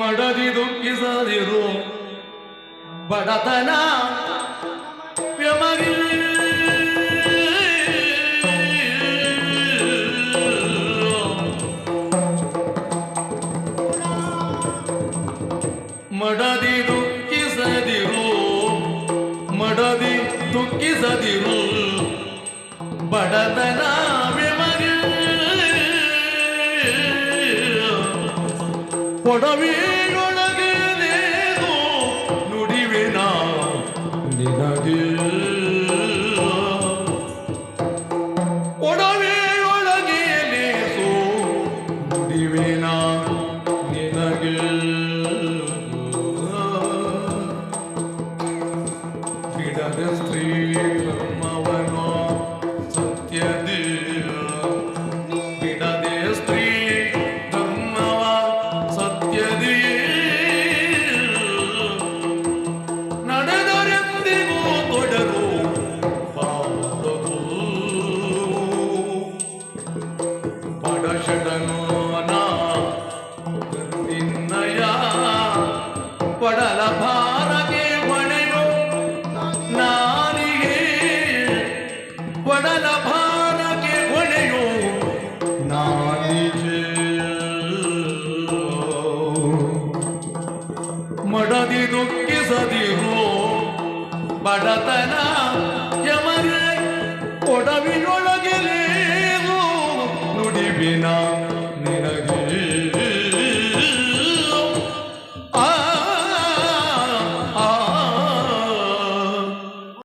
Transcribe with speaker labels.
Speaker 1: ಮಡದಿ ದುಃಖಿಸದಿರು ಬಡತನ ವ್ಯಮಗಿ ಮಡದಿ ದುಃಖಿಸದಿರು ಮಡದಿ ದುಃಖಿಸದಿರು ಬಡತನ ವ್ಯಮಗಿ ಕೊಡವಿಯೊಳಗೆ ನೇದು ನುಡಿವೆನ ನಿನಗೆ ಕೊಡವಿಯೊಳಗೆ ನೇಸು ನುಡಿವೆನ ನಿನಗೆ ಬಿಡದ ಸ್ತ್ರೀ ಧರ್ಮವನೋ ಸತ್ಯದೇ ಬಿಡದೆ ಸ್ತ್ರೀ ನಡೆದರೆಂದಿಗೂ ತೊಡರು ಬಾರದು ಬಡಷಡನು ನಿನ್ನಯ ಪಡಲ ಭಾರಗೆ ಹೊಣೆಯೋ ನಾನಿಗೆ ಪಡಲ ಭಾರಗೆ ಹೊಣೆಯೋ ನಾನಿಗೆ ಮಡದಿ ದುಃಖಿಸದಿರು ಬಡತನ ಯಮರೆ ಕೊಡವಿನೊಳಗೆ ನುಡಿಬಿನ